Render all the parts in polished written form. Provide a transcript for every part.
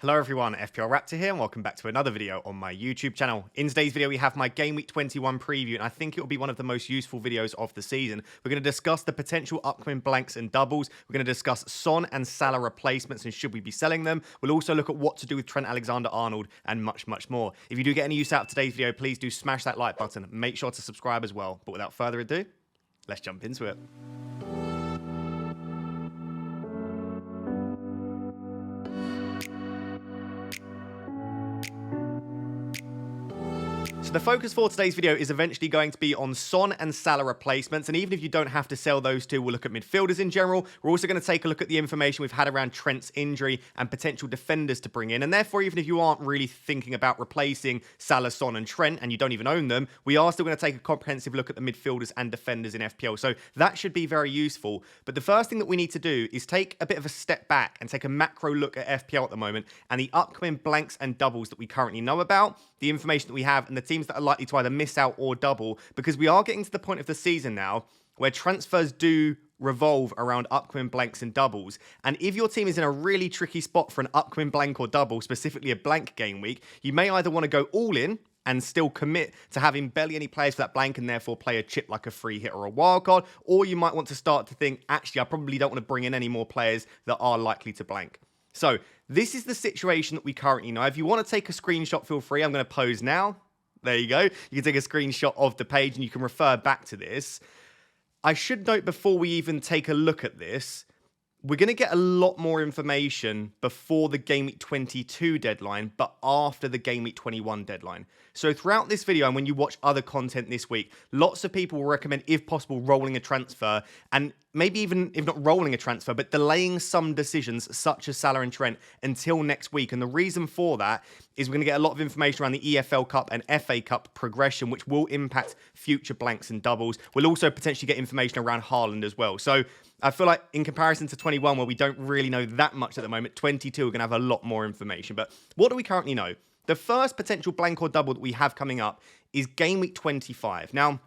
Hello everyone, FPL Raptor here and welcome back to another video on my YouTube channel. In today's video we have my Game Week 21 preview and I think it will be one of the most useful videos of the season. We're going to discuss the potential upcoming blanks and doubles. We're going to discuss Son and Salah replacements and should we be selling them. We'll also look at what to do with Trent Alexander-Arnold and much more. If you do get any use out of today's video, please do smash that like button. Make sure to subscribe as well. But without further ado, let's jump into it. So the focus for today's video is eventually going to be on Son and Salah replacements, and even if you don't have to sell those two, we'll look at midfielders in general. We're also going to take a look at the information we've had around Trent's injury and potential defenders to bring in, and therefore even if you aren't really thinking about replacing Salah, Son and Trent, and you don't even own them, we are still going to take a comprehensive look at the midfielders and defenders in FPL, so that should be very useful. But the first thing that we need to do is take a bit of a step back and take a macro look at FPL at the moment and the upcoming blanks and doubles that we currently know about, the information that we have, and the teams that are likely to either miss out or double, because we are getting to the point of the season now where transfers do revolve around upcoming blanks and doubles. And if your team is in a really tricky spot for an upcoming blank or double, specifically a blank game week, you may either want to go all in and still commit to having barely any players for that blank and therefore play a chip like a free hit or a wild card, or you might want to start to think, actually, I probably don't want to bring in any more players that are likely to blank. So this is the situation that we currently know. If you want to take a screenshot, feel free. I'm going to pose now. There you go. You can take a screenshot of the page and you can refer back to this. I should note before we even take a look at this, we're going to get a lot more information before the Game Week 22 deadline, but after the Game Week 21 deadline. So throughout this video, and when you watch other content this week, lots of people will recommend, if possible, rolling a transfer, and maybe even, if not rolling a transfer, but delaying some decisions, such as Salah and Trent, until next week. And the reason for that is we're going to get a lot of information around the EFL Cup and FA Cup progression, which will impact future blanks and doubles. We'll also potentially get information around Haaland as well. So I feel like in comparison to 21, where we don't really know that much at the moment, 22 we're going to have a lot more information. But what do we currently know? The first potential blank or double that we have coming up is Game Week 25. Now,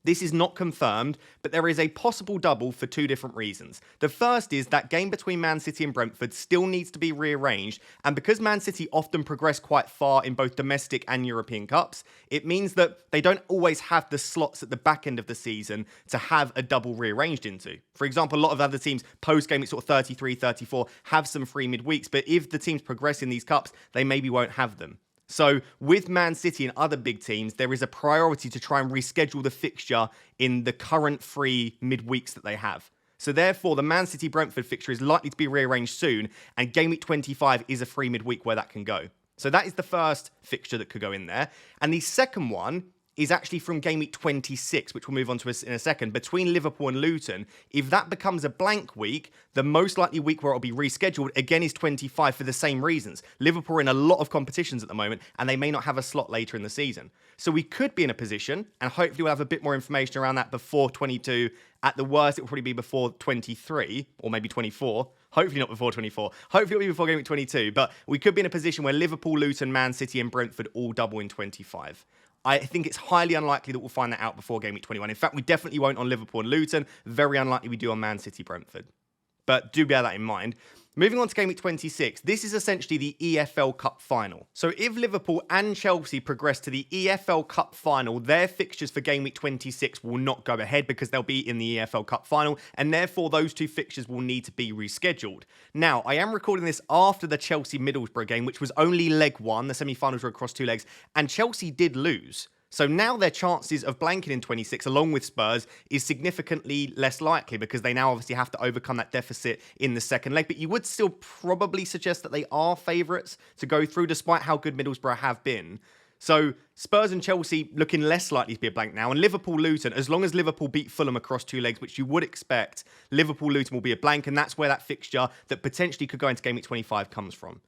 this is not confirmed, but there is a possible double for two different reasons. The first is that game between Man City and Brentford still needs to be rearranged, and because Man City often progress quite far in both domestic and European Cups, it means that they don't always have the slots at the back end of the season to have a double rearranged into. For example, a lot of other teams post-game at sort of 33, 34 have some free midweeks, but if the teams progress in these cups, they maybe won't have them. So with Man City and other big teams, there is a priority to try and reschedule the fixture in the current free midweeks that they have. So therefore, the Man City-Brentford fixture is likely to be rearranged soon, and Game Week 25 is a free midweek where that can go. So that is the first fixture that could go in there. And the second one is actually from Game Week 26, which we'll move on to in a second, between Liverpool and Luton. If that becomes a blank week, the most likely week where it'll be rescheduled, again, is 25 for the same reasons. Liverpool are in a lot of competitions at the moment, and they may not have a slot later in the season. So we could be in a position, and hopefully we'll have a bit more information around that before 22. At the worst, it will probably be before 23, or maybe 24. Hopefully not before 24. Hopefully it'll be before Game Week 22. But we could be in a position where Liverpool, Luton, Man City, and Brentford all double in 25. I think it's highly unlikely that we'll find that out before Game Week 21. In fact, we definitely won't on Liverpool and Luton. Very unlikely we do on Man City, Brentford. But do bear that in mind. Moving on to Game Week 26, this is essentially the EFL Cup final. So if Liverpool and Chelsea progress to the EFL Cup final, their fixtures for Game Week 26 will not go ahead because they'll be in the EFL Cup final, and therefore those two fixtures will need to be rescheduled. Now, I am recording this after the Chelsea-Middlesbrough game, which was only leg one. The semi-finals were across two legs, and Chelsea did lose. So now their chances of blanking in 26, along with Spurs, is significantly less likely because they now obviously have to overcome that deficit in the second leg. But you would still probably suggest that they are favourites to go through, despite how good Middlesbrough have been. So Spurs and Chelsea looking less likely to be a blank now. And Liverpool-Luton, as long as Liverpool beat Fulham across two legs, which you would expect, Liverpool-Luton will be a blank. And that's where that fixture that potentially could go into Game Week 25 comes from.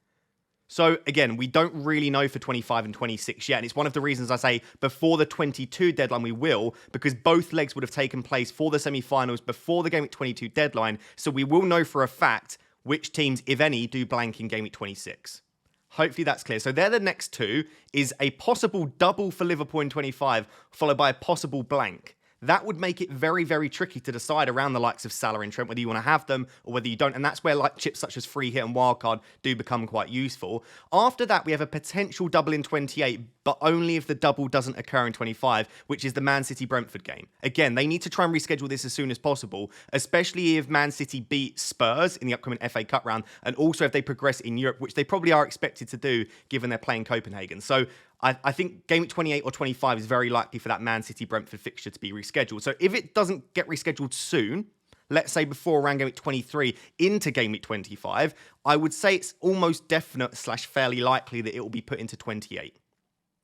So again, we don't really know for 25 and 26 yet. And it's one of the reasons I say before the 22 deadline we will, because both legs would have taken place for the semi-finals before the Game Week 22 deadline. So we will know for a fact which teams, if any, do blank in Game Week 26. Hopefully that's clear. So they're the next two, is a possible double for Liverpool in 25, followed by a possible blank. that would make it very, very tricky to decide around the likes of Salah and Trent whether you want to have them or whether you don't. And that's where like chips such as free hit and wildcard do become quite useful. After that, we have a potential double in 28, but only if the double doesn't occur in 25, which is the Man City-Brentford game. Again, they need to try and reschedule this as soon as possible, especially if Man City beat Spurs in the upcoming FA Cup round, and also if they progress in Europe, which they probably are expected to do given they're playing Copenhagen. So I think game week 28 or 25 is very likely for that Man City-Brentford fixture to be rescheduled. So if it doesn't get rescheduled soon, let's say before around game week 23 into game week 25, I would say it's almost definite / fairly likely that it will be put into 28.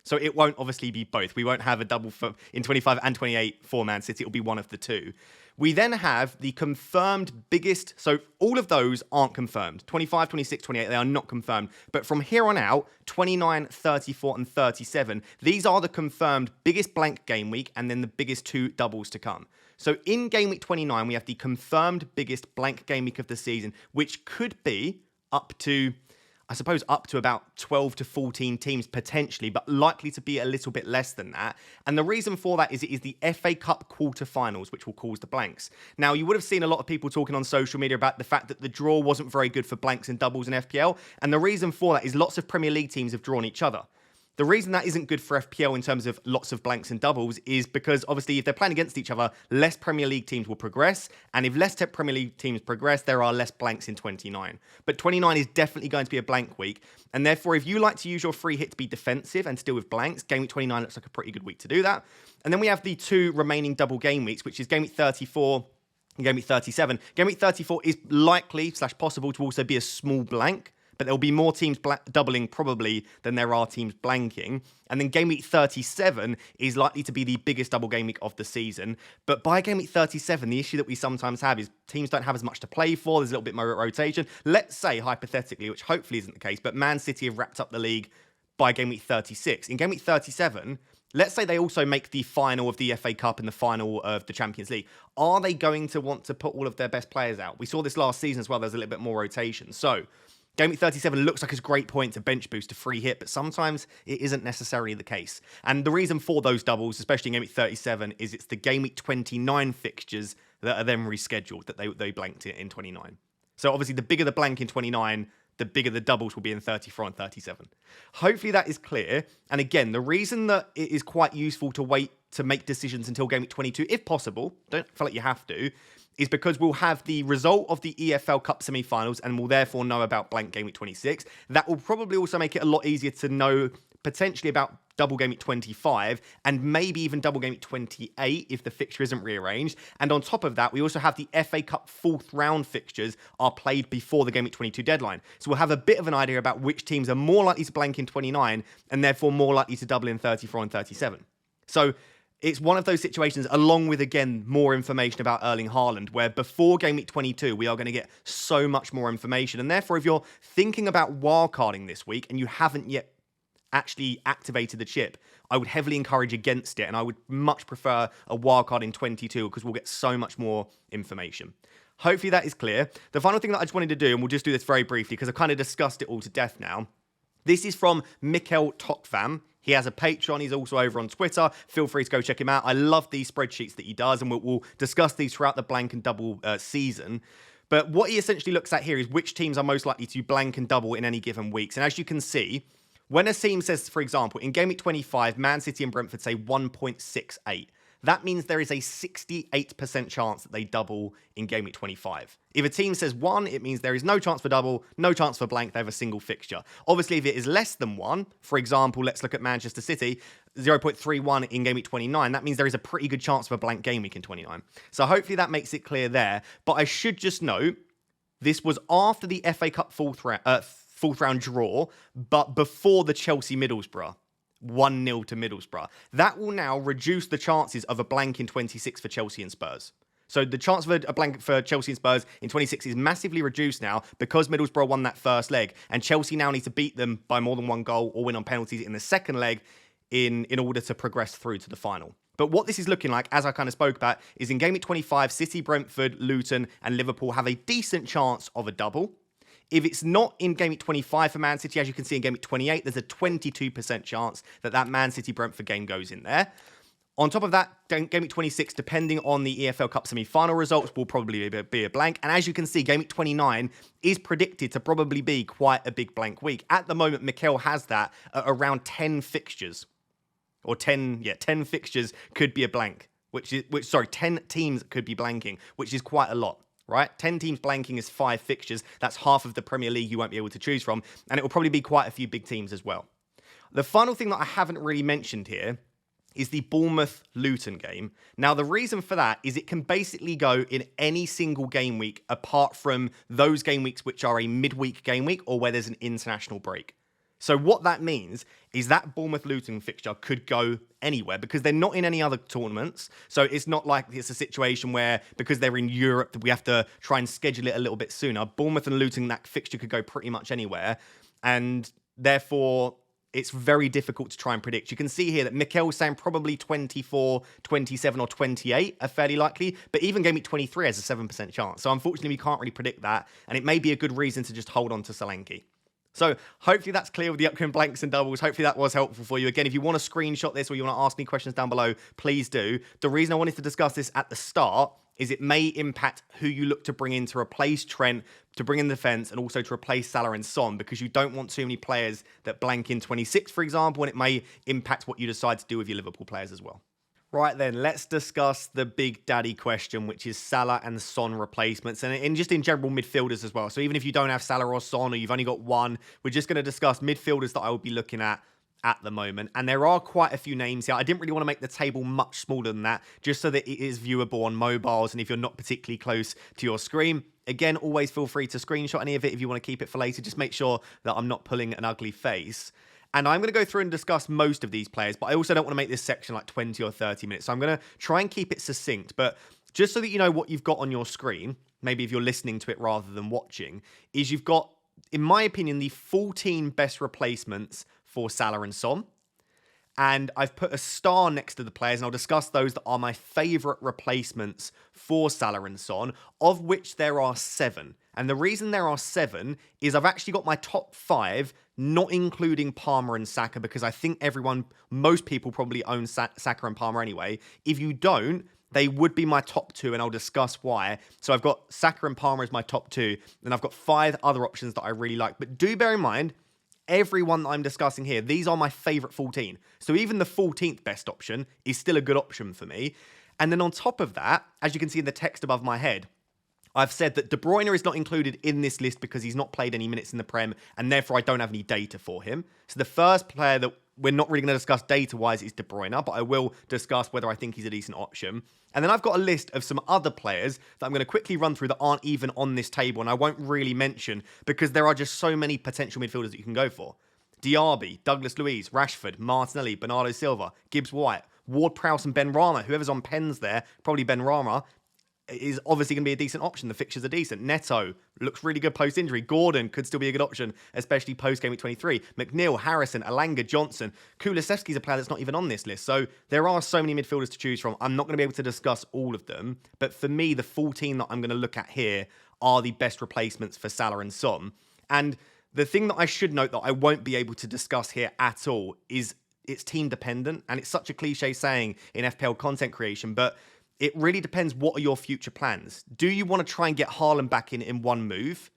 So it won't obviously be both. We won't have a double in 25 and 28 for Man City. It'll be one of the two. We then have the confirmed biggest. So all of those aren't confirmed. 25, 26, 28, they are not confirmed. But from here on out, 29, 34, and 37, these are the confirmed biggest blank game week and then the biggest two doubles to come. So in game week 29, we have the confirmed biggest blank game week of the season, which could be up to about 12 to 14 teams potentially, but likely to be a little bit less than that. And the reason for that is it is the FA Cup quarterfinals, which will cause the blanks. Now, you would have seen a lot of people talking on social media about the fact that the draw wasn't very good for blanks and doubles in FPL. And the reason for that is lots of Premier League teams have drawn each other. The reason that isn't good for FPL in terms of lots of blanks and doubles is because obviously if they're playing against each other, less Premier League teams will progress. And if less Premier League teams progress, there are less blanks in 29. But 29 is definitely going to be a blank week. And therefore, if you like to use your free hit to be defensive and still with blanks, game week 29 looks like a pretty good week to do that. And then we have the two remaining double game weeks, which is game week 34 and game week 37. Game week 34 is likely / possible to also be a small blank. But there'll be more teams doubling probably than there are teams blanking. And then game week 37 is likely to be the biggest double game week of the season. But by game week 37, the issue that we sometimes have is teams don't have as much to play for. There's a little bit more rotation. Let's say, hypothetically, which hopefully isn't the case, but Man City have wrapped up the league by game week 36. In game week 37, let's say they also make the final of the FA Cup and the final of the Champions League. Are they going to want to put all of their best players out? We saw this last season as well. There's a little bit more rotation. So game week 37 looks like a great point to bench boost to free hit, but sometimes it isn't necessarily the case. And the reason for those doubles, especially in game week 37, is it's the game week 29 fixtures that are then rescheduled, that they blanked it in 29. So obviously the bigger the blank in 29, the bigger the doubles will be in 34 and 37. Hopefully that is clear. And again, the reason that it is quite useful to wait to make decisions until game week 22, if possible, don't feel like you have to, is because we'll have the result of the EFL Cup semi-finals and we'll therefore know about blank game week 26. That will probably also make it a lot easier to know potentially about double game week 25 and maybe even double game week 28 if the fixture isn't rearranged. And on top of that, we also have the FA Cup fourth round fixtures are played before the game week 22 deadline. So we'll have a bit of an idea about which teams are more likely to blank in 29 and therefore more likely to double in 34 and 37. So it's one of those situations, along with, again, more information about Erling Haaland, where before game week 22, we are going to get so much more information. And therefore, if you're thinking about wildcarding this week and you haven't yet actually activated the chip, I would heavily encourage against it. And I would much prefer a wildcard in 22 because we'll get so much more information. Hopefully that is clear. The final thing that I just wanted to do, and we'll just do this very briefly because I've kind of discussed it all to death now. This is from Mikkel Tokvam. He has a Patreon. He's also over on Twitter. Feel free to go check him out. I love these spreadsheets that he does, and we'll discuss these throughout the blank and double season. But what he essentially looks at here is which teams are most likely to blank and double in any given weeks. And as you can see, when a team says, for example, in game week 25, Man City and Brentford say 1.68. That means there is a 68% chance that they double in game week 25. If a team says 1, it means there is no chance for double, no chance for blank, they have a single fixture. Obviously, if it is less than 1, for example, let's look at Manchester City, 0.31 in game week 29, that means there is a pretty good chance for a blank game week in 29. So hopefully that makes it clear there. But I should just note, this was after the FA Cup fourth round draw, but before the Chelsea-Middlesbrough. 1-0 to Middlesbrough. That will now reduce the chances of a blank in 26 for Chelsea and Spurs. So the chance of a blank for Chelsea and Spurs in 26 is massively reduced now because Middlesbrough won that first leg, and Chelsea now need to beat them by more than one goal or win on penalties in the second leg in order to progress through to the final. But what this is looking like, as I kind of spoke about, is in game week 25, City, Brentford, Luton and Liverpool have a decent chance of a double. If it's not in game week 25 for Man City, as you can see in game week 28, there's a 22% chance that Man City-Brentford game goes in there. On top of that, Game Week 26, depending on the EFL Cup semi-final results, will probably be a blank. And as you can see, Game Week 29 is predicted to probably be quite a big blank week. At the moment, Mikel has that at around 10 fixtures. Or 10 fixtures could be a blank. 10 teams could be blanking, which is quite a lot, right? 10 teams blanking is 5 fixtures. That's half of the Premier League you won't be able to choose from. And it will probably be quite a few big teams as well. The final thing that I haven't really mentioned here is the Bournemouth-Luton game. Now, the reason for that is it can basically go in any single game week apart from those game weeks which are a midweek game week or where there's an international break. So what that means is that Bournemouth-Luton fixture could go anywhere because they're not in any other tournaments. So it's not like it's a situation where because they're in Europe, we have to try and schedule it a little bit sooner. Bournemouth and Luton, that fixture could go pretty much anywhere. And therefore, it's very difficult to try and predict. You can see here that Mikel's saying probably 24, 27 or 28 are fairly likely, but even Game Week 23 has a 7% chance. So unfortunately, we can't really predict that, and it may be a good reason to just hold on to Solanke. So hopefully that's clear with the upcoming blanks and doubles. Hopefully that was helpful for you. Again, if you want to screenshot this or you want to ask any questions down below, please do. The reason I wanted to discuss this at the start is it may impact who you look to bring in to replace Trent, to bring in the defence, and also to replace Salah and Son, because you don't want too many players that blank in 26, for example, and it may impact what you decide to do with your Liverpool players as well. Right then, let's discuss the big daddy question, which is Salah and Son replacements, and just in general midfielders as well. So even if you don't have Salah or Son, or you've only got one, we're just going to discuss midfielders that I will be looking at the moment. And there are quite a few names here. I didn't really want to make the table much smaller than that, just so that it is viewable on mobiles, and if you're not particularly close to your screen. Again, always feel free to screenshot any of it if you want to keep it for later. Just make sure that I'm not pulling an ugly face. And I'm going to go through and discuss most of these players, but I also don't want to make this section like 20 or 30 minutes. So I'm going to try and keep it succinct. But just so that you know what you've got on your screen, maybe if you're listening to it rather than watching, is you've got, in my opinion, the 14 best replacements for Salah and Son. And I've put a star next to the players, and I'll discuss those that are my favourite replacements for Salah and Son, of which there are 7. And the reason there are 7 is I've actually got my top 5, not including Palmer and Saka, because I think most people probably own Saka and Palmer anyway. If you don't, they would be my top 2, and I'll discuss why. So I've got Saka and Palmer as my top 2, and I've got 5 other options that I really like. But do bear in mind, everyone that I'm discussing here, these are my favourite 14. So even the 14th best option is still a good option for me. And then on top of that, as you can see in the text above my head, I've said that De Bruyne is not included in this list because he's not played any minutes in the Prem, and therefore I don't have any data for him. So the first player that we're not really going to discuss data-wise is De Bruyne, but I will discuss whether I think he's a decent option. And then I've got a list of some other players that I'm going to quickly run through that aren't even on this table, and I won't really mention because there are just so many potential midfielders that you can go for. Diaby, Douglas Luiz, Rashford, Martinelli, Bernardo Silva, Gibbs White, Ward-Prowse and Ben Rama. Whoever's on pens there, probably Ben Rama, is obviously going to be a decent option. The fixtures are decent. Neto looks really good post-injury. Gordon could still be a good option, especially post-Game Week 23. McNeil, Harrison, Alanga, Johnson. Kulusevski's a player that's not even on this list. So there are so many midfielders to choose from. I'm not going to be able to discuss all of them. But for me, the 14 that I'm going to look at here are the best replacements for Salah and Son. And the thing that I should note that I won't be able to discuss here at all is it's team dependent. And it's such a cliche saying in FPL content creation, but it really depends what are your future plans. Do you want to try and get Haaland back in one move?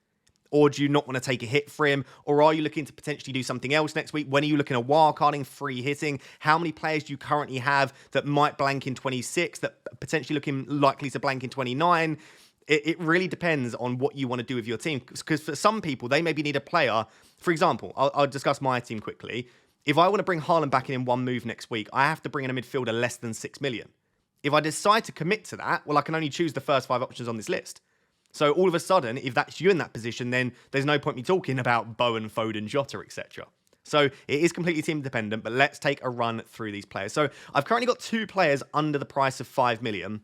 Or do you not want to take a hit for him? Or are you looking to potentially do something else next week? When are you looking at wildcarding, free hitting? How many players do you currently have that might blank in 26, that potentially looking likely to blank in 29? It really depends on what you want to do with your team. Because for some people, they maybe need a player. For example, I'll discuss my team quickly. If I want to bring Haaland back in one move next week, I have to bring in a midfielder less than 6 million. If I decide to commit to that, well, I can only choose the first 5 options on this list. So all of a sudden, if that's you in that position, then there's no point me talking about Bowen, Foden, Jota, etc. So it is completely team dependent, but let's take a run through these players. So I've currently got 2 players under the price of 5 million,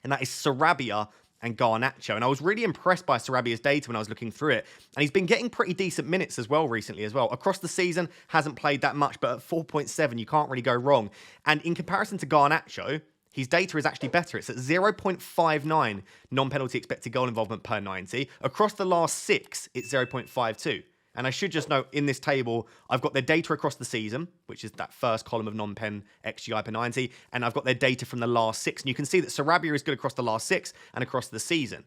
and that is Sarabia and Garnacho. And I was really impressed by Sarabia's data when I was looking through it. And he's been getting pretty decent minutes as well recently as well. Across the season, hasn't played that much, but at 4.7, you can't really go wrong. And in comparison to Garnacho, his data is actually better. It's at 0.59 non-penalty expected goal involvement per 90. Across the last 6, it's 0.52. And I should just note, in this table, I've got their data across the season, which is that first column of non-pen XGI per 90, and I've got their data from the last 6. And you can see that Sarabia is good across the last 6 and across the season.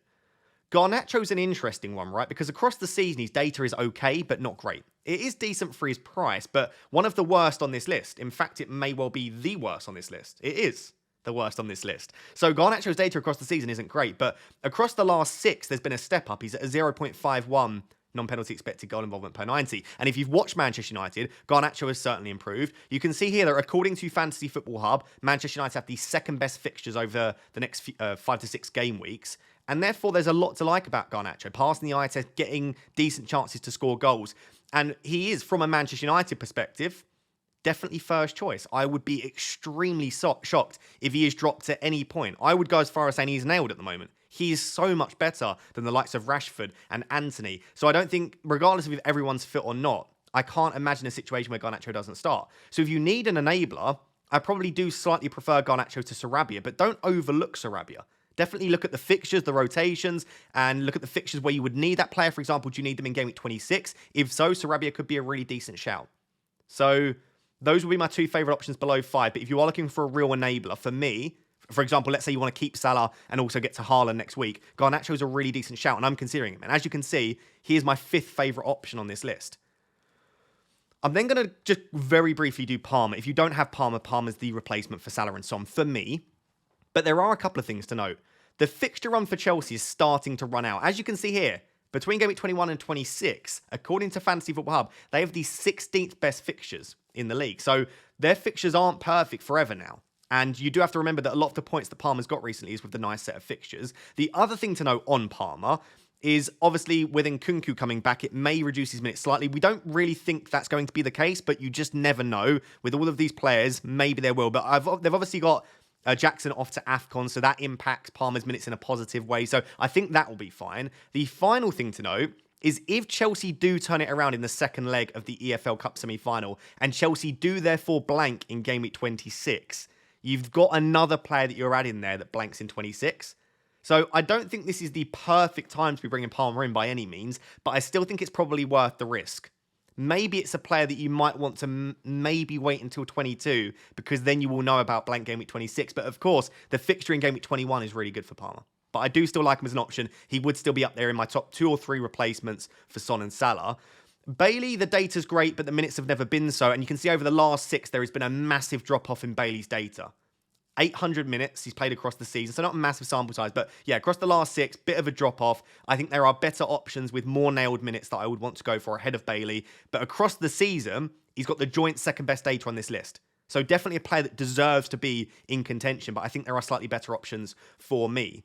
Garnacho's an interesting one, right? Because across the season, his data is okay, but not great. It is decent for his price, but one of the worst on this list. In fact, it may well be the worst on this list. It is the worst on this list. So Garnacho's data across the season isn't great, but across the last 6, there's been a step up. He's at a 0.51 non-penalty expected goal involvement per 90. And if you've watched Manchester United, Garnacho has certainly improved. You can see here that according to Fantasy Football Hub, Manchester United have the second best fixtures over the next 5 to 6 game weeks. And therefore, there's a lot to like about Garnacho. Passing the eye test, getting decent chances to score goals. And he is, from a Manchester United perspective, definitely first choice. I would be extremely shocked if he is dropped at any point. I would go as far as saying he's nailed at the moment. He is so much better than the likes of Rashford and Antony. So I don't think, regardless of if everyone's fit or not, I can't imagine a situation where Garnacho doesn't start. So if you need an enabler, I probably do slightly prefer Garnacho to Sarabia, but don't overlook Sarabia. Definitely look at the fixtures, the rotations, and look at the fixtures where you would need that player. For example, do you need them in Game Week 26? If so, Sarabia could be a really decent shout. So those would be my 2 favourite options below 5. But if you are looking for a real enabler, for me, for example, let's say you want to keep Salah and also get to Haaland next week, Garnacho is a really decent shout, and I'm considering him. And as you can see, he is my 5th favourite option on this list. I'm then going to just very briefly do Palmer. If you don't have Palmer, Palmer's the replacement for Salah and Son for me. But there are a couple of things to note. The fixture run for Chelsea is starting to run out. As you can see here, between Game Week 21 and 26, according to Fantasy Football Hub, they have the 16th best fixtures in the league. So their fixtures aren't perfect forever now. And you do have to remember that a lot of the points that Palmer's got recently is with the nice set of fixtures. The other thing to note on Palmer is obviously with Nkunku coming back, it may reduce his minutes slightly. We don't really think that's going to be the case, but you just never know. With all of these players, maybe there will. But they've obviously got Jackson off to AFCON, so that impacts Palmer's minutes in a positive way. So I think that will be fine. The final thing to note is if Chelsea do turn it around in the second leg of the EFL Cup semi-final, and Chelsea do therefore blank in Game Week 26, you've got another player that you're adding there that blanks in 26. So I don't think this is the perfect time to be bringing Palmer in by any means, but I still think it's probably worth the risk. Maybe it's a player that you might want to maybe wait until 22, because then you will know about blank Game Week 26. But of course, the fixture in Game Week 21 is really good for Palmer. But I do still like him as an option. He would still be up there in my top 2 or 3 replacements for Son and Salah. Bailey, the data's great, but the minutes have never been so. And you can see over the last 6, there has been a massive drop-off in Bailey's data. 800 minutes he's played across the season, so not a massive sample size, but yeah, across the last 6, bit of a drop-off. I think there are better options with more nailed minutes that I would want to go for ahead of Bailey, but across the season, he's got the joint second best data on this list. So definitely a player that deserves to be in contention, but I think there are slightly better options for me.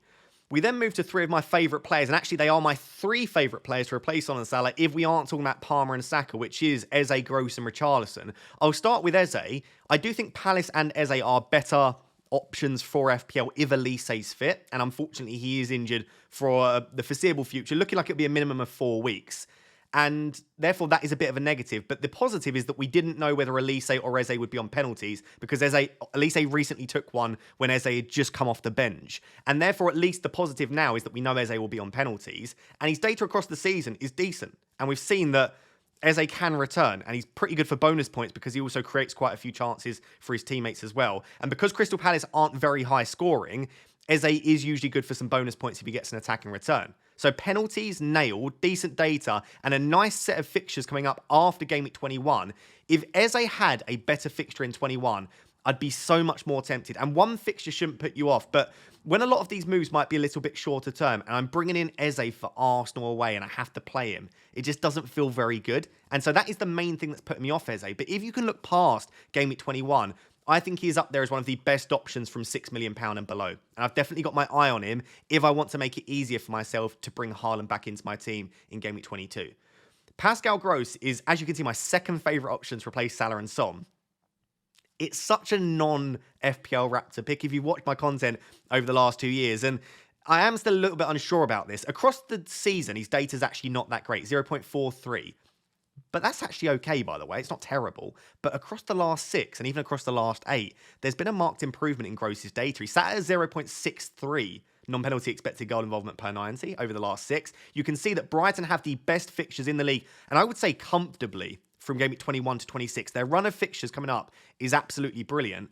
We then move to 3 of my favourite players, and actually they are my 3 favourite players to replace Son and Salah if we aren't talking about Palmer and Saka, which is Eze, Gross and Richarlison. I'll start with Eze. I do think Palace and Eze are better options for FPL if Elise's fit, and unfortunately he is injured for the foreseeable future, looking like it'll be a minimum of 4 weeks. And therefore, that is a bit of a negative. But the positive is that we didn't know whether Elise or Eze would be on penalties, because Elise recently took one when Eze had just come off the bench. And therefore, at least the positive now is that we know Eze will be on penalties. And his data across the season is decent. And we've seen that Eze can return, and he's pretty good for bonus points because he also creates quite a few chances for his teammates as well. And because Crystal Palace aren't very high scoring, Eze is usually good for some bonus points if he gets an attacking return. So penalties nailed, decent data, and a nice set of fixtures coming up after Game Week 21. If Eze had a better fixture in 21, I'd be so much more tempted. And one fixture shouldn't put you off, but when a lot of these moves might be a little bit shorter term, and I'm bringing in Eze for Arsenal away and I have to play him, it just doesn't feel very good. And so that is the main thing that's putting me off Eze. But if you can look past Game Week 21, I think he is up there as one of the best options from £6 million and below. And I've definitely got my eye on him if I want to make it easier for myself to bring Haaland back into my team in Game Week 22. Pascal Gross is, as you can see, my second favourite option to replace Salah and Son. It's such a non-FPL Raptor pick if you've watched my content over the last 2 years. And I am still a little bit unsure about this. Across the season, his data is actually not that great, 0.43. But that's actually okay, by the way. It's not terrible. But across the last 6 and even across the last 8, there's been a marked improvement in Gross's data. He sat at 0.63 non-penalty expected goal involvement per 90 over the last 6. You can see that Brighton have the best fixtures in the league, and I would say comfortably from game week 21 to 26. Their run of fixtures coming up is absolutely brilliant.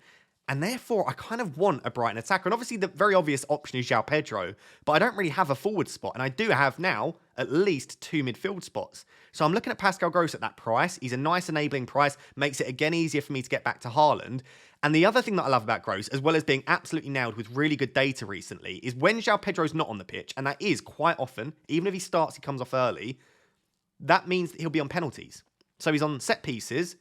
And therefore, I kind of want a Brighton attacker. And obviously, the very obvious option is João Pedro, but I don't really have a forward spot. And I do have now at least 2 midfield spots. So I'm looking at Pascal Gross at that price. He's a nice enabling price, makes it again easier for me to get back to Haaland. And the other thing that I love about Gross, as well as being absolutely nailed with really good data recently, is when João Pedro's not on the pitch, and that is quite often, even if he starts, he comes off early, that means that he'll be on penalties. So he's on set pieces,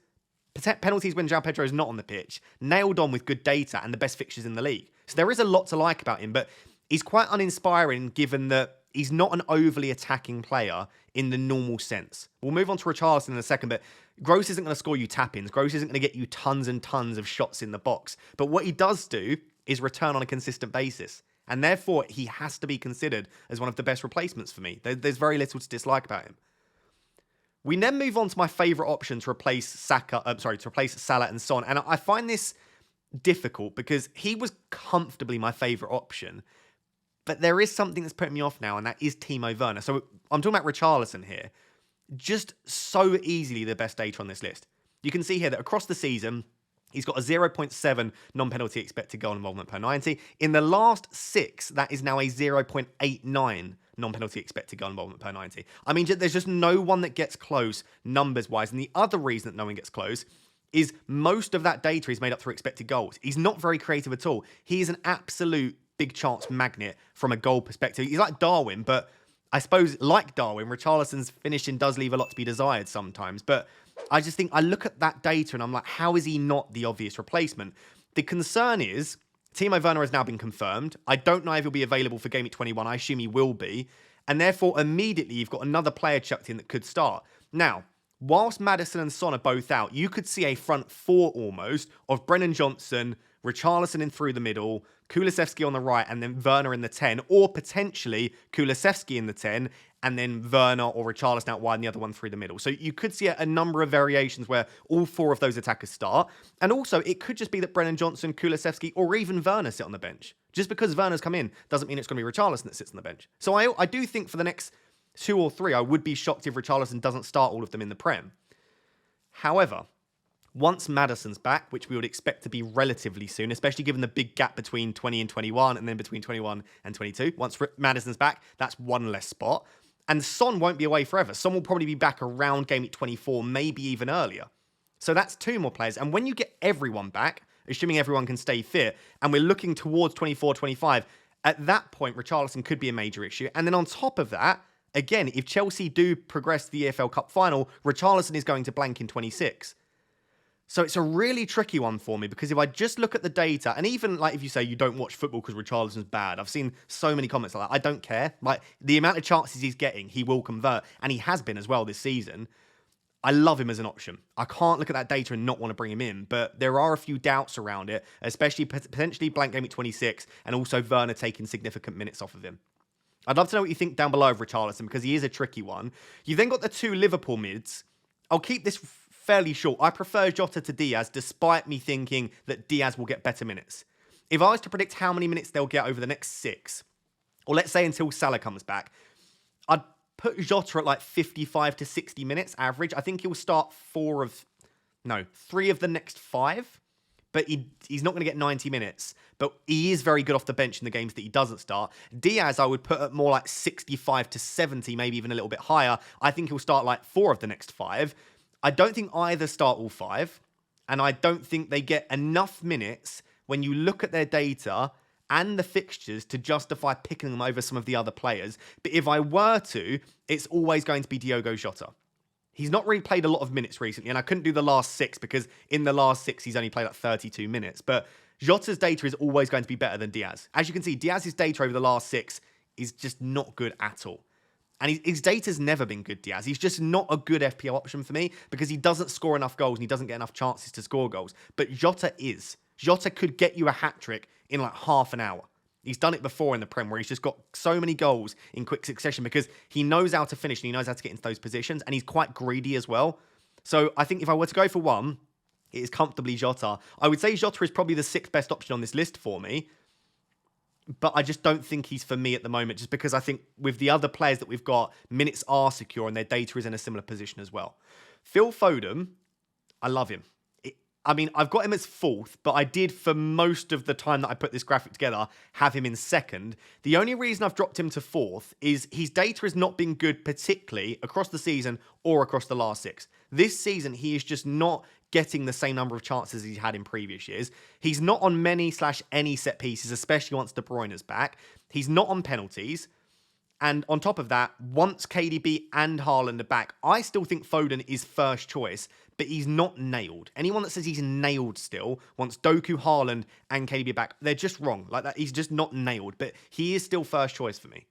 penalties when João Pedro is not on the pitch, nailed on with good data and the best fixtures in the league. So there is a lot to like about him, but he's quite uninspiring given that he's not an overly attacking player in the normal sense. We'll move on to Richarlison in a second, but Gross isn't going to score you tap-ins. Gross isn't going to get you tons and tons of shots in the box. But what he does do is return on a consistent basis. And therefore, he has to be considered as one of the best replacements for me. There's very little to dislike about him. We then move on to my favourite option to replace Salah and Son. And I find this difficult because he was comfortably my favourite option. But there is something that's putting me off now, and that is Timo Werner. So I'm talking about Richarlison here. Just so easily the best data on this list. You can see here that across the season, he's got a 0.7 non-penalty expected goal involvement per 90. In the last 6, that is now a 0.89 non-penalty expected goal involvement per 90. I mean, there's just no one that gets close numbers-wise. And the other reason that no one gets close is most of that data is made up through expected goals. He's not very creative at all. He is an absolute big chance magnet from a goal perspective. He's like Darwin, but I suppose like Darwin, Richarlison's finishing does leave a lot to be desired sometimes. But I just think I look at that data and I'm like, how is he not the obvious replacement? The concern is Timo Werner has now been confirmed. I don't know if he'll be available for Game Week 21. I assume he will be. And therefore, immediately, you've got another player chucked in that could start. Now, whilst Maddison and Son are both out, you could see a front four almost of Brennan Johnson, Richarlison in through the middle, Kulusevski on the right, and then Werner in the 10, or potentially Kulusevski in the 10, and then Werner or Richarlison out wide and the other one through the middle. So you could see a number of variations where all 4 of those attackers start. And also, it could just be that Brennan Johnson, Kulusevski, or even Werner sit on the bench. Just because Werner's come in doesn't mean it's going to be Richarlison that sits on the bench. So I do think for the next 2 or 3, I would be shocked if Richarlison doesn't start all of them in the Prem. However, once Maddison's back, which we would expect to be relatively soon, especially given the big gap between 20 and 21 and then between 21 and 22, once Maddison's back, that's 1 less spot. And Son won't be away forever. Son will probably be back around Game Week 24, maybe even earlier. So that's 2 more players. And when you get everyone back, assuming everyone can stay fit, and we're looking towards 24, 25, at that point, Richarlison could be a major issue. And then on top of that, again, if Chelsea do progress to the EFL Cup final, Richarlison is going to blank in 26. So it's a really tricky one for me because if I just look at the data, and even like if you say you don't watch football because Richarlison's bad, I've seen so many comments like that. I don't care. Like the amount of chances he's getting, he will convert, and he has been as well this season. I love him as an option. I can't look at that data and not want to bring him in, but there are a few doubts around it, especially potentially blank game at 26, and also Werner taking significant minutes off of him. I'd love to know what you think down below of Richarlison because he is a tricky one. You've then got the 2 Liverpool mids. I'll keep this fairly short. I prefer Jota to Diaz, despite me thinking that Diaz will get better minutes. If I was to predict how many minutes they'll get over the next 6, or let's say until Salah comes back, I'd put Jota at like 55 to 60 minutes average. I think he'll start 3 of the next 5, but he's not going to get 90 minutes. But he is very good off the bench in the games that he doesn't start. Diaz, I would put at more like 65 to 70, maybe even a little bit higher. I think he'll start like 4 of the next 5. I don't think either start all 5, and I don't think they get enough minutes when you look at their data and the fixtures to justify picking them over some of the other players. But if I were to, it's always going to be Diogo Jota. He's not really played a lot of minutes recently, and I couldn't do the last 6 because in the last 6, he's only played like 32 minutes. But Jota's data is always going to be better than Diaz. As you can see, Diaz's data over the last 6 is just not good at all. And his data's never been good, Diaz. He's just not a good FPL option for me because he doesn't score enough goals and he doesn't get enough chances to score goals. But Jota is. Jota could get you a hat-trick in like half an hour. He's done it before in the Prem where he's just got so many goals in quick succession because he knows how to finish and he knows how to get into those positions and he's quite greedy as well. So I think if I were to go for one, it is comfortably Jota. I would say Jota is probably the 6th best option on this list for me. but I just don't think he's for me at the moment, just because I think with the other players that we've got, minutes are secure and their data is in a similar position as well. Phil Foden, I love him. I mean, I've got him as fourth, but I did, for most of the time that I put this graphic together, have him in second. The only reason I've dropped him to fourth is his data has not been good, particularly across the season or across the last 6. This season, he is just not getting the same number of chances he's had in previous years. He's not on many/any set pieces, especially once De Bruyne is back. He's not on penalties. And on top of that, once KDB and Haaland are back, I still think Foden is first choice, but he's not nailed. Anyone that says he's nailed still, once Doku, Haaland, and KDB back, they're just wrong. Like that, he's just not nailed, but he is still first choice for me.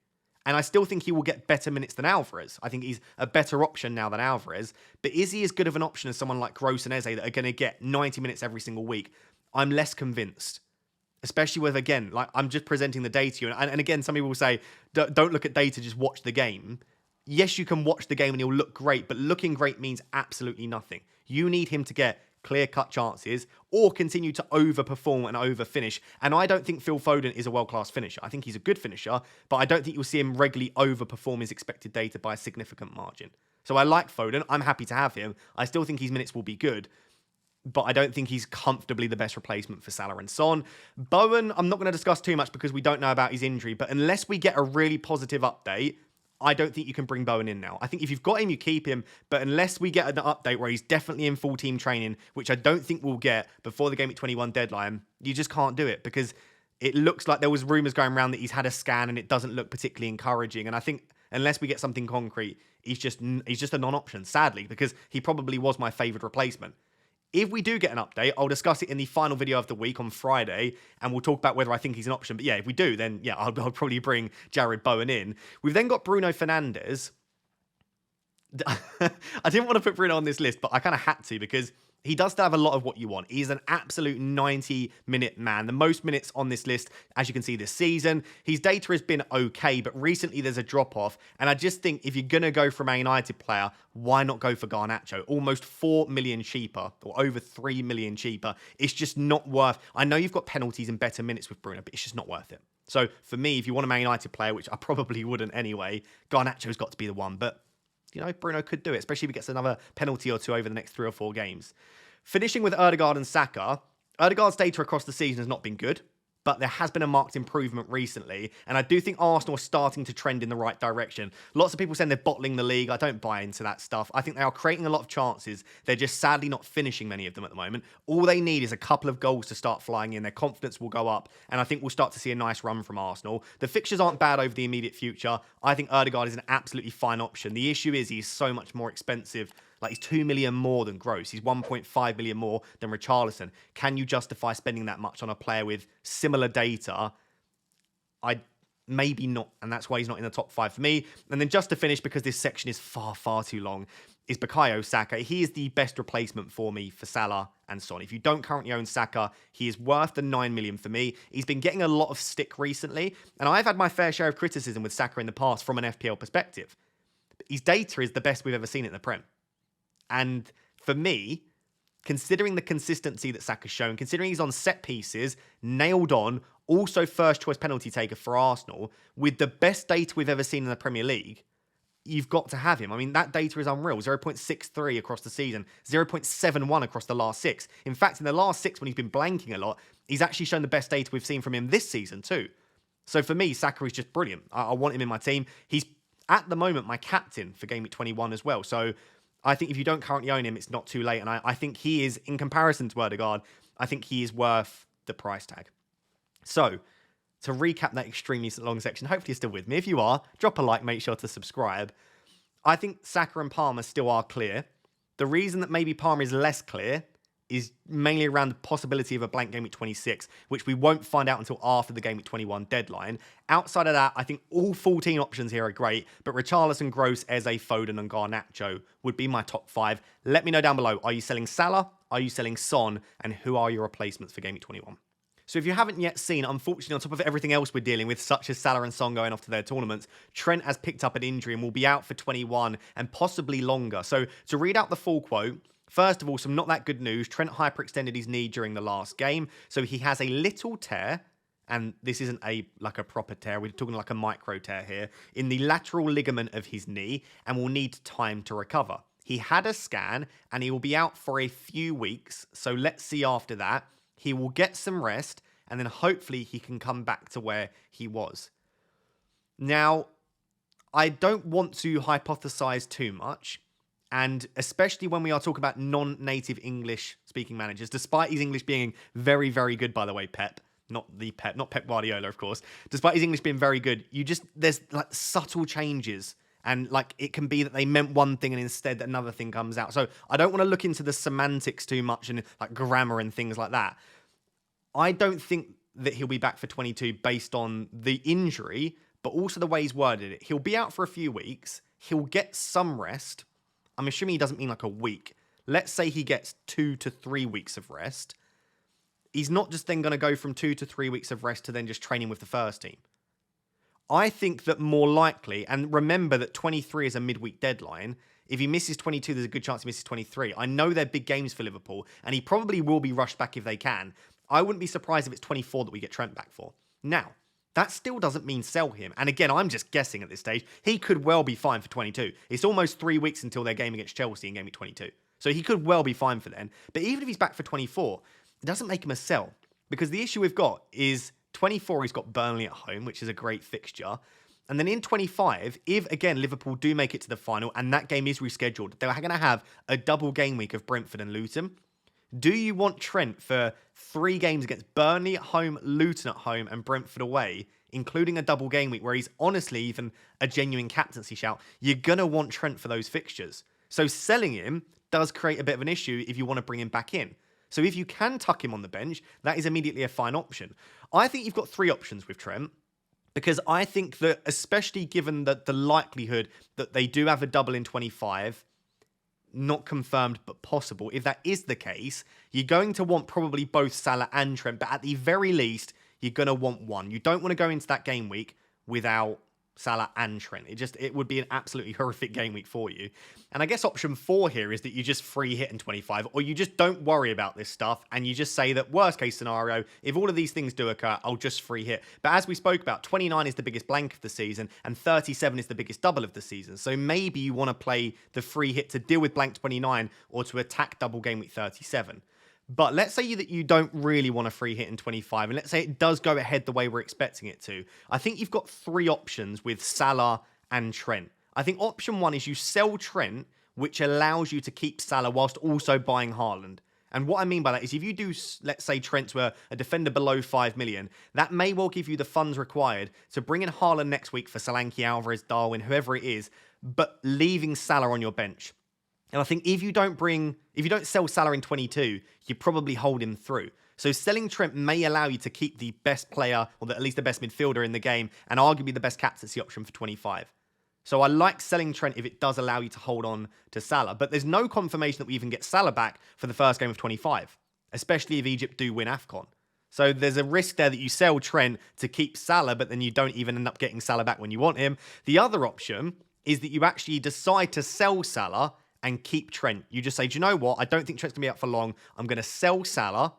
And I still think he will get better minutes than Alvarez. I think he's a better option now than Alvarez. But is he as good of an option as someone like Gross and Eze that are going to get 90 minutes every single week? I'm less convinced. Especially with, again, like I'm just presenting the data to you. And again, some people will say, don't look at data, just watch the game. Yes, you can watch the game and he'll look great, but looking great means absolutely nothing. You need him to get clear-cut chances or continue to overperform and overfinish. And I don't think Phil Foden is a world-class finisher. I think he's a good finisher, but I don't think you'll see him regularly overperform his expected data by a significant margin. So I like Foden. I'm happy to have him. I still think his minutes will be good, but I don't think he's comfortably the best replacement for Salah and Son. Bowen, I'm not going to discuss too much because we don't know about his injury, but unless we get a really positive update, I don't think you can bring Bowen in now. I think if you've got him, you keep him, but unless we get an update where he's definitely in full team training, which I don't think we'll get before the Gameweek 21 deadline, you just can't do it because it looks like there was rumours going around that he's had a scan and it doesn't look particularly encouraging. And I think unless we get something concrete, he's just a non-option, sadly, because he probably was my favourite replacement. If we do get an update, I'll discuss it in the final video of the week on Friday, and we'll talk about whether I think he's an option. But yeah, if we do, then yeah, I'll probably bring Jared Bowen in. We've then got Bruno Fernandes. I didn't want to put Bruno on this list, but I kind of had to because he does still have a lot of what you want. He's an absolute 90-minute man. The most minutes on this list, as you can see this season. His data has been okay, but recently there's a drop-off. And I just think if you're going to go for a Man United player, why not go for Garnacho? Almost 4 million cheaper, or over 3 million cheaper. It's just not worth... I know you've got penalties and better minutes with Bruno, but it's just not worth it. So for me, if you want a Man United player, which I probably wouldn't anyway, Garnacho's got to be the one. But you know, Bruno could do it, especially if he gets another penalty or two over the next 3 or 4 games. Finishing with Ødegaard and Saka. Ødegaard's data across the season has not been good, but there has been a marked improvement recently, and I do think Arsenal are starting to trend in the right direction. Lots of people saying they're bottling the league. I don't buy into that stuff. I think they are creating a lot of chances. They're just sadly not finishing many of them at the moment. All they need is a couple of goals to start flying in. Their confidence will go up, and I think we'll start to see a nice run from Arsenal. The fixtures aren't bad over the immediate future. I think Ødegaard is an absolutely fine option. The issue is he's so much more expensive. Like, he's 2 million more than Gross. He's 1.5 million more than Richarlison. Can you justify spending that much on a player with similar data? Maybe not, and that's why he's not in the top 5 for me. And then just to finish, because this section is far too long, is Bukayo Saka. He is the best replacement for me for Salah and Son. If you don't currently own Saka, he is worth the 9 million for me. He's been getting a lot of stick recently, and I've had my fair share of criticism with Saka in the past from an FPL perspective. His data is the best we've ever seen in the Prem. And for me, considering the consistency that Saka's shown, considering he's on set pieces, nailed on, also first choice penalty taker for Arsenal, with the best data we've ever seen in the Premier League, you've got to have him. I mean, that data is unreal. 0.63 across the season, 0.71 across the last 6. In fact, in the last 6, when he's been blanking a lot, he's actually shown the best data we've seen from him this season too. So for me, Saka is just brilliant. I want him in my team. He's, at the moment, my captain for Gameweek 21 as well. So I think if you don't currently own him, it's not too late. And I think he is, in comparison to Ødegaard, I think he is worth the price tag. So, to recap that extremely long section, hopefully you're still with me. If you are, drop a like, make sure to subscribe. I think Saka and Palmer still are clear. The reason that maybe Palmer is less clear is mainly around the possibility of a blank Gameweek 26, which we won't find out until after the Gameweek 21 deadline. Outside of that, I think all 14 options here are great, but Richarlison, Gross, Eze, Foden, and Garnacho would be my top 5. Let me know down below, are you selling Salah? Are you selling Son? And who are your replacements for Gameweek 21? So if you haven't yet seen, unfortunately, on top of everything else we're dealing with, such as Salah and Son going off to their tournaments, Trent has picked up an injury and will be out for 21 and possibly longer. So to read out the full quote, first of all, some not that good news. Trent hyperextended his knee during the last game, so he has a little tear and this isn't like a proper tear, we're talking like a micro tear here, in the lateral ligament of his knee and will need time to recover. He had a scan and he will be out for a few weeks. So let's see after that. He will get some rest and then hopefully he can come back to where he was. Now, I don't want to hypothesize too much. And especially when we are talking about non-native English speaking managers, despite his English being very, very good, by the way, Pep, not Pep Guardiola, of course, despite his English being very good, there's like subtle changes. And like it can be that they meant one thing and instead another thing comes out. So I don't want to look into the semantics too much and like grammar and things like that. I don't think that he'll be back for 22 based on the injury, but also the way he's worded it. He'll be out for a few weeks. He'll get some rest. I'm assuming he doesn't mean like a week. Let's say he gets 2 to 3 weeks of rest. He's not just then going to go from 2 to 3 weeks of rest to then just training with the first team. I think that more likely, and remember that 23 is a midweek deadline. If he misses 22, there's a good chance he misses 23. I know they're big games for Liverpool, and he probably will be rushed back if they can. I wouldn't be surprised if it's 24 that we get Trent back for. Now, that still doesn't mean sell him. And again, I'm just guessing at this stage. He could well be fine for 22. It's almost 3 weeks until their game against Chelsea in Game Week 22. So he could well be fine for then. But even if he's back for 24, it doesn't make him a sell. Because the issue we've got is 24, he's got Burnley at home, which is a great fixture. And then in 25, if, again, Liverpool do make it to the final and that game is rescheduled, they're going to have a double game week of Brentford and Luton. Do you want Trent for 3 games against Burnley at home, Luton at home, and Brentford away, including a double game week where he's honestly even a genuine captaincy shout? You're going to want Trent for those fixtures. So selling him does create a bit of an issue if you want to bring him back in. So if you can tuck him on the bench, that is immediately a fine option. I think you've got 3 options with Trent, because I think that, especially given that the likelihood that they do have a double in 25, not confirmed, but possible. If that is the case, you're going to want probably both Salah and Trent, but at the very least, you're going to want one. You don't want to go into that game week without Salah and Trent. It would be an absolutely horrific game week for you. And I guess option 4 here is that you just free hit in 25, or you just don't worry about this stuff and you just say that worst case scenario, if all of these things do occur, I'll just free hit. But as we spoke about, 29 is the biggest blank of the season and 37 is the biggest double of the season. So maybe you want to play the free hit to deal with blank 29 or to attack double game week 37. But let's say that you don't really want a free hit in 25, and let's say it does go ahead the way we're expecting it to. I think you've got 3 options with Salah and Trent. I think option 1 is you sell Trent, which allows you to keep Salah whilst also buying Haaland. And what I mean by that is if you do, let's say Trent to a defender below 5 million, that may well give you the funds required to bring in Haaland next week for Solanke, Alvarez, Darwin, whoever it is, but leaving Salah on your bench. And I think if you don't sell Salah in 22, you probably hold him through. So selling Trent may allow you to keep the best player, or at least the best midfielder in the game, and arguably the best captaincy option for 25. So I like selling Trent if it does allow you to hold on to Salah. But there's no confirmation that we even get Salah back for the first game of 25, especially if Egypt do win AFCON. So there's a risk there that you sell Trent to keep Salah, but then you don't even end up getting Salah back when you want him. The other option is that you actually decide to sell Salah and keep Trent. You just say, do you know what? I don't think Trent's going to be out for long. I'm going to sell Salah,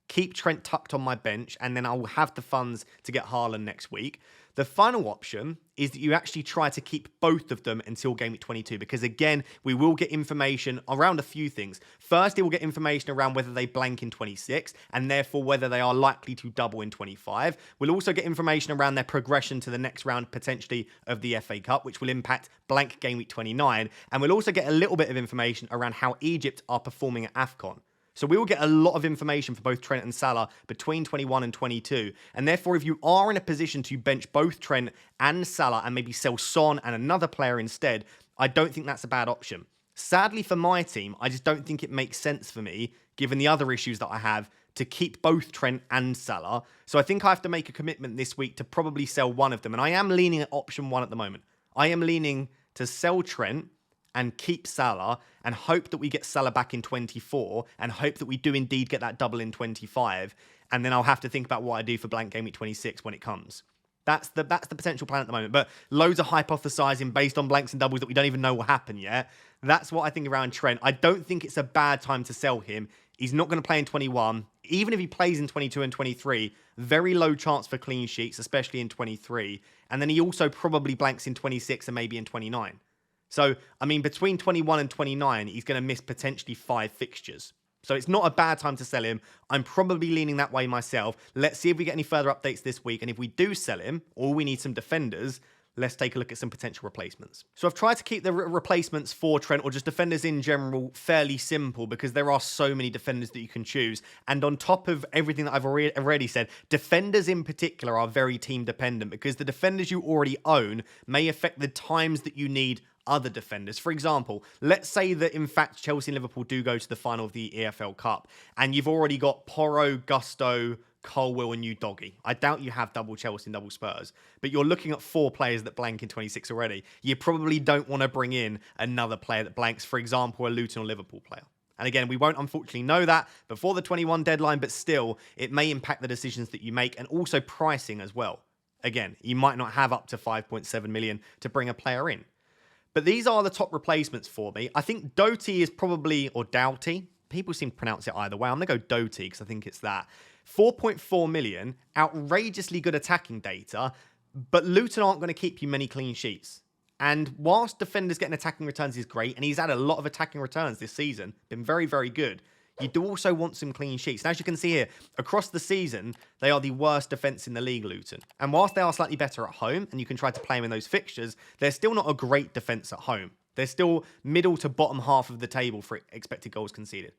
keep Trent tucked on my bench, and then I'll have the funds to get Haaland next week. The final option is that you actually try to keep both of them until Game Week 22, because again, we will get information around a few things. Firstly, we'll get information around whether they blank in 26, and therefore whether they are likely to double in 25. We'll also get information around their progression to the next round, potentially, of the FA Cup, which will impact blank Game Week 29. And we'll also get a little bit of information around how Egypt are performing at AFCON. So we will get a lot of information for both Trent and Salah between 21 and 22. And therefore, if you are in a position to bench both Trent and Salah and maybe sell Son and another player instead, I don't think that's a bad option. Sadly for my team, I just don't think it makes sense for me, given the other issues that I have, to keep both Trent and Salah. So I think I have to make a commitment this week to probably sell one of them. And I am leaning at option 1 at the moment. I am leaning to sell Trent and keep Salah and hope that we get Salah back in 24 and hope that we do indeed get that double in 25. And then I'll have to think about what I do for blank game week 26 when it comes. That's the potential plan at the moment. But loads of hypothesizing based on blanks and doubles that we don't even know will happen yet. That's what I think around Trent. I don't think it's a bad time to sell him. He's not going to play in 21. even if he plays in 22 and 23, very low chance for clean sheets, especially in 23. And then he also probably blanks in 26 and maybe in 29. So, I mean, between 21 and 29, he's going to miss potentially 5 fixtures. So it's not a bad time to sell him. I'm probably leaning that way myself. Let's see if we get any further updates this week. And if we do sell him, or we need some defenders, let's take a look at some potential replacements. So I've tried to keep the replacements for Trent, or just defenders in general, fairly simple, because there are so many defenders that you can choose. And on top of everything that I've already said, defenders in particular are very team dependent, because the defenders you already own may affect the times that you need other defenders. For example, let's say that in fact Chelsea and Liverpool do go to the final of the EFL Cup, and you've already got Porro, Gusto, Colwill and Udogie. I doubt you have double Chelsea and double Spurs, but you're looking at 4 players that blank in 26 already. You probably don't want to bring in another player that blanks, for example, a Luton or Liverpool player. And again, we won't unfortunately know that before the 21 deadline, but still, it may impact the decisions that you make, and also pricing as well. Again, you might not have up to 5.7 million to bring a player in. But these are the top replacements for me. I think Doughty is probably, or Doughty, people seem to pronounce it either way. I'm going to go Doughty because I think it's that. 4.4 million, outrageously good attacking data, but Luton aren't going to keep you many clean sheets. And whilst defenders getting attacking returns is great, and he's had a lot of attacking returns this season, been very, very good, you do also want some clean sheets. And as you can see here, across the season, they are the worst defence in the league, Luton. And whilst they are slightly better at home, and you can try to play them in those fixtures, they're still not a great defence at home. They're still middle to bottom half of the table for expected goals conceded.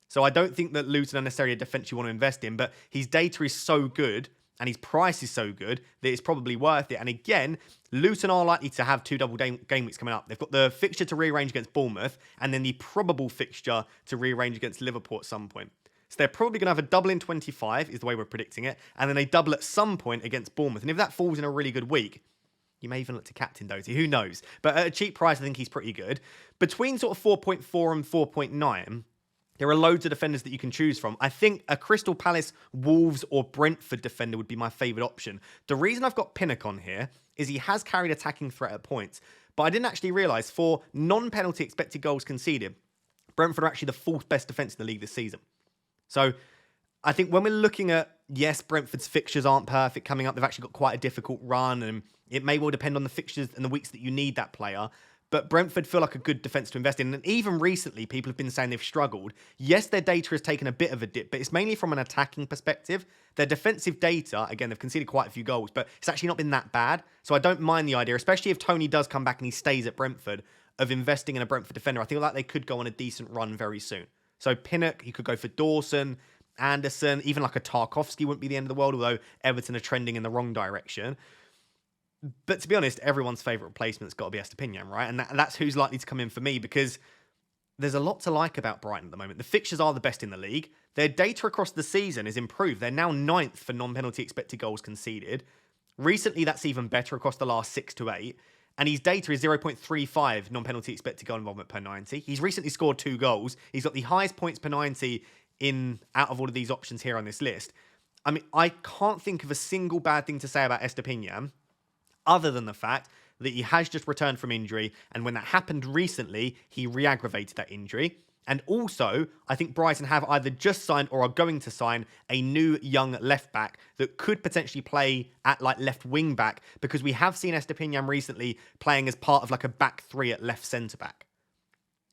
So I don't think that Luton are necessarily a defence you want to invest in, but his data is so good and his price is so good that it's probably worth it. And again, Luton are likely to have 2 double game weeks coming up. They've got the fixture to rearrange against Bournemouth and then the probable fixture to rearrange against Liverpool at some point. So they're probably going to have a double in 25 is the way we're predicting it. And then a double at some point against Bournemouth. And if that falls in a really good week, you may even look to captain Doughty. Who knows? But at a cheap price, I think he's pretty good. Between sort of 4.4 and 4.9, there are loads of defenders that you can choose from. I think a Crystal Palace, Wolves or Brentford defender would be my favourite option. The reason I've got Pinnock on here is he has carried attacking threat at points. But I didn't actually realise for non-penalty expected goals conceded, Brentford are actually the 4th best defence in the league this season. So I think when we're looking at, yes, Brentford's fixtures aren't perfect coming up. They've actually got quite a difficult run, and it may well depend on the fixtures and the weeks that you need that player. But Brentford feel like a good defence to invest in. And even recently, people have been saying they've struggled. Yes, their data has taken a bit of a dip, but it's mainly from an attacking perspective. Their defensive data, again, they've conceded quite a few goals, but it's actually not been that bad. So I don't mind the idea, especially if Tony does come back and he stays at Brentford, of investing in a Brentford defender. I feel like they could go on a decent run very soon. So Pinnock, you could go for Dawson, Anderson, even like a Tarkowski wouldn't be the end of the world, although Everton are trending in the wrong direction. But to be honest, everyone's favourite replacement's got to be Estepinian, right? And that's who's likely to come in for me, because there's a lot to like about Brighton at the moment. The fixtures are the best in the league. Their data across the season is improved. They're now 9th for non-penalty expected goals conceded. Recently, that's even better across the last 6 to 8. And his data is 0.35 non-penalty expected goal involvement per 90. He's recently scored 2 goals. He's got the highest points per 90 out of all of these options here on this list. I mean, I can't think of a single bad thing to say about Estepinian, other than the fact that he has just returned from injury, and when that happened recently, he re-aggravated that injury. And also, I think Brighton have either just signed or are going to sign a new young left-back that could potentially play at like left wing-back, because we have seen Estepinian recently playing as part of like a back 3 at left centre-back.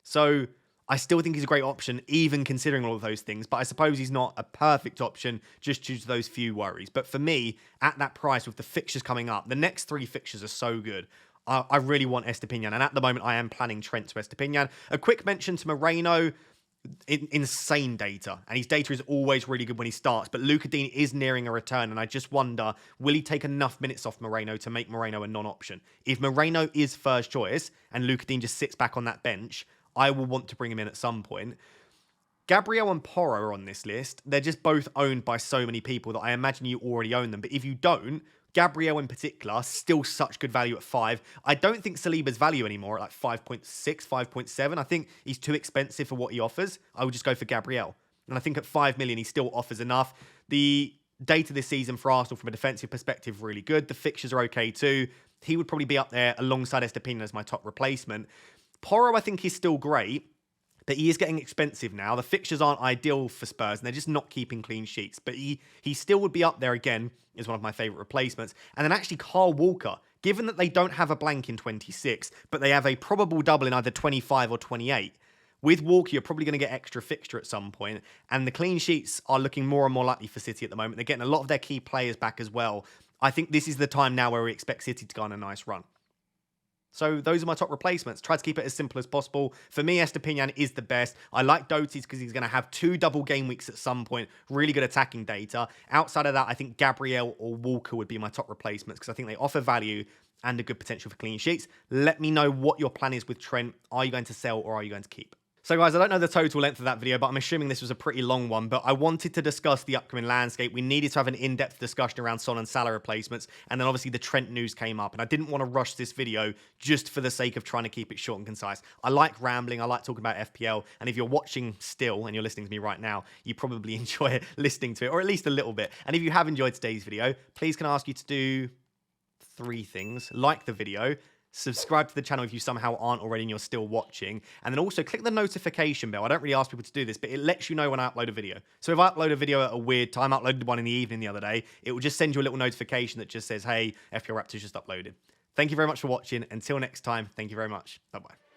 So I still think he's a great option, even considering all of those things. But I suppose he's not a perfect option just due to those few worries. But for me, at that price, with the fixtures coming up, the next 3 fixtures are so good. I really want Estepinian. And at the moment, I am planning Trent to Estepinian. A quick mention to Moreno. Insane data. And his data is always really good when he starts. But Luca Dean is nearing a return. And I just wonder, will he take enough minutes off Moreno to make Moreno a non-option? If Moreno is first choice and Luca Dean just sits back on that bench, I will want to bring him in at some point. Gabriel and Porro are on this list. They're just both owned by so many people that I imagine you already own them. But if you don't, Gabriel in particular, still such good value at 5. I don't think Saliba's value anymore at like 5.6, 5.7. I think he's too expensive for what he offers. I would just go for Gabriel. And I think at 5 million, he still offers enough. The data this season for Arsenal from a defensive perspective, really good. The fixtures are okay too. He would probably be up there alongside Estepinian as my top replacement. Porro, I think, is still great, But he is getting expensive now. The fixtures aren't ideal for Spurs, and they're just not keeping clean sheets. But he still would be up there again as one of my favourite replacements. And then actually Carl Walker, given that they don't have a blank in 26, but they have a probable double in either 25 or 28, with Walker, you're probably going to get extra fixture at some point. And the clean sheets are looking more and more likely for City at the moment. They're getting a lot of their key players back as well. I think this is the time now where we expect City to go on a nice run. So those are my top replacements. Try to keep it as simple as possible. For me, Estepinian is the best. I like Doties because he's going to have 2 double game weeks at some point. Really good attacking data. Outside of that, I think Gabriel or Walker would be my top replacements because I think they offer value and a good potential for clean sheets. Let me know what your plan is with Trent. Are you going to sell or are you going to keep? So guys, I don't know the total length of that video, but I'm assuming this was a pretty long one, but I wanted to discuss the upcoming landscape. We needed to have an in-depth discussion around Son and Salah replacements, and then obviously the Trent news came up, and I didn't want to rush this video just for the sake of trying to keep it short and concise. I like rambling, I like talking about FPL, and if you're watching still, and you're listening to me right now, you probably enjoy listening to it, or at least a little bit. And if you have enjoyed today's video, please can I ask you to do 3 things. Like the video, subscribe to the channel if you somehow aren't already and you're still watching. And then also click the notification bell. I don't really ask people to do this, but it lets you know when I upload a video. So if I upload a video at a weird time, I uploaded one in the evening the other day, it will just send you a little notification that just says, hey, FPL Raptors just uploaded. Thank you very much for watching. Until next time, thank you very much. Bye-bye.